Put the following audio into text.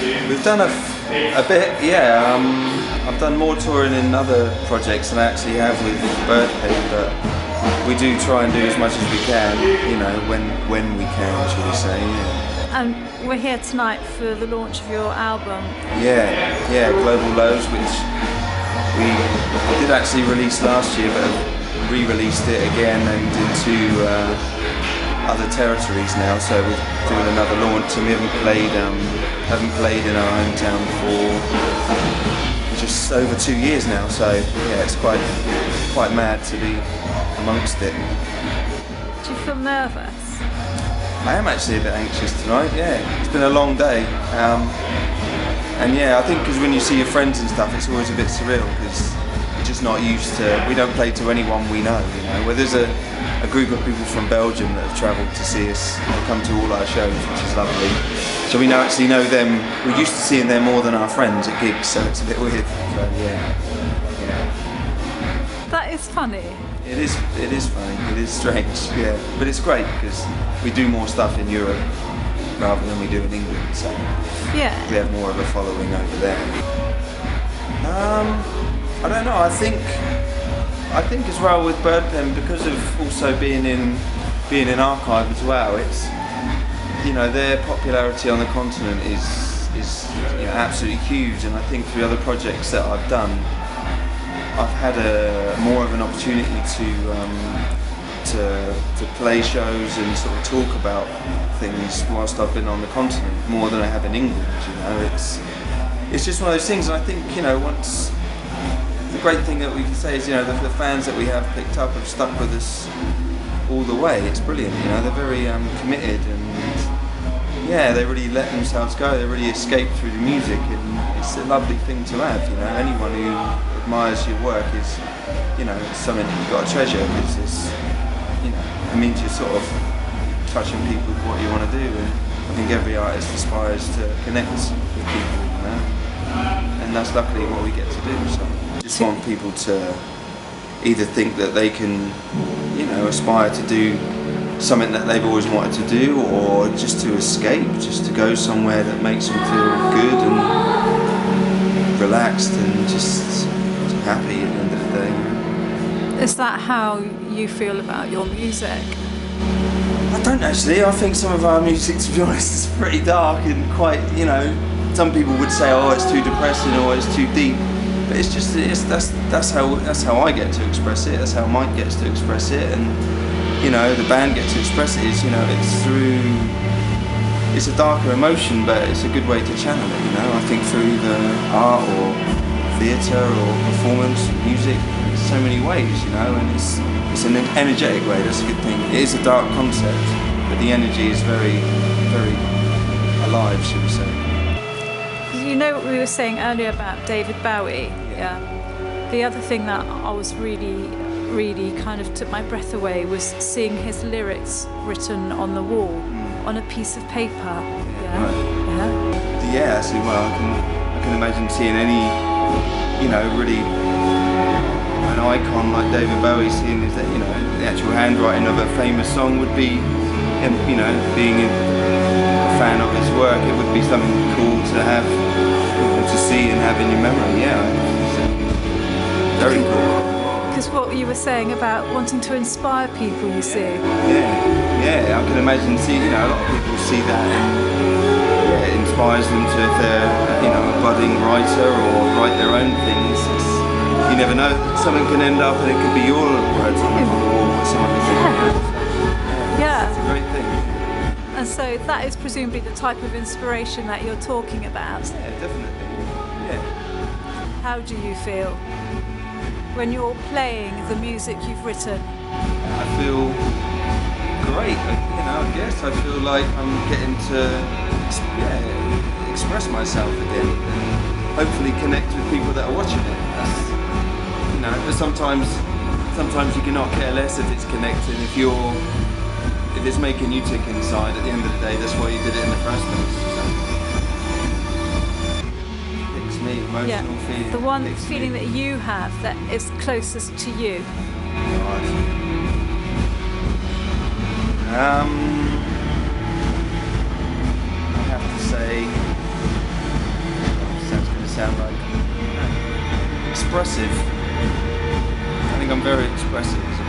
We've done a bit, yeah. I've done more touring in other projects than I actually have with BirdPen, but we do try and do as much as we can, you know, when we can, should we say, yeah. And we're here tonight for the launch of your album. Yeah, Global Lows, which we did actually release last year, but re-released it again and into other territories now. So we're doing another launch, and we haven't played in our hometown for just over 2 years now. So yeah, it's quite mad to be amongst it. Do you feel nervous? I am actually a bit anxious tonight, yeah. It's been a long day. And yeah, I think because when you see your friends and stuff, it's always a bit surreal because you're just not used to, we don't play to anyone we know, you know. Where there's a group of people from Belgium that have travelled to see us, they come to all our shows, which is lovely. So we now actually know them, we're used to seeing them more than our friends at gigs, so it's a bit weird. So yeah. That is funny. It is funny, it is strange, yeah. But it's great because we do more stuff in Europe rather than we do in England, so yeah, we have more of a following over there. I don't know, I think as well with BirdPen, because of also being in archive as well, it's, you know, their popularity on the continent is you know, absolutely huge, and I think through other projects that I've done, I've had more of an opportunity to play shows and sort of talk about things whilst I've been on the continent more than I have in England. You know, it's just one of those things. And I think, you know, once the great thing that we can say is, you know, the fans that we have picked up have stuck with us all the way. It's brilliant. You know, they're very committed, and yeah, they really let themselves go. They really escape through the music, and it's a lovely thing to have. You know, anyone who admires your work is, you know, it's something that you've got to treasure because it's, you know, it means you're sort of touching people with what you want to do, and I think every artist aspires to connect with people, you know, and that's luckily what we get to do. So I just want people to either think that they can, you know, aspire to do something that they've always wanted to do, or just to escape, just to go somewhere that makes them feel good and relaxed and just happy at the end of the day. Is that how you feel about your music? I don't actually. I think some of our music, to be honest, is pretty dark and quite, you know, some people would say, oh, it's too depressing or it's too deep. But it's just, that's how I get to express it. That's how Mike gets to express it, and you know, the band gets to express it. Is, you know, it's a darker emotion, but it's a good way to channel it. You know, I think through either art or theatre or performance, music, there's so many ways. You know, and it's an energetic way. That's a good thing. It is a dark concept, but the energy is very, very alive, should we say? You know what we were saying earlier about David Bowie? Yeah. The other thing that I was really kind of took my breath away was seeing his lyrics written on the wall, on a piece of paper. Yeah. Right. Yeah. Actually, well, I can imagine seeing any, you know, really an icon like David Bowie, seeing is that, you know, the actual handwriting of a famous song would be, you know, being a fan of his work, it would be something cool to have, to see and have in your memory. Yeah, very cool. Because what you were saying about wanting to inspire people, you see. Yeah, I can imagine, you know, a lot of people see that, and yeah, it inspires them to, if they're, you know, a budding writer or write their own things. You never know, something can end up and it could be your words on the wall or something. Yeah. It's a great thing. And so that is presumably the type of inspiration that you're talking about. Yeah, definitely. Yeah. How do you feel when you're playing the music you've written? I feel great, you know, I guess. I feel like I'm getting to express myself again and hopefully connect with people that are watching it. That's, you know, but sometimes you cannot care less if it's connecting. If it's making you tick inside, at the end of the day, that's why you did it in the first place. So, it's me, emotional feeling. The one feeling that you have that is closest to you. Right. I have to say, expressive. I think I'm very expressive.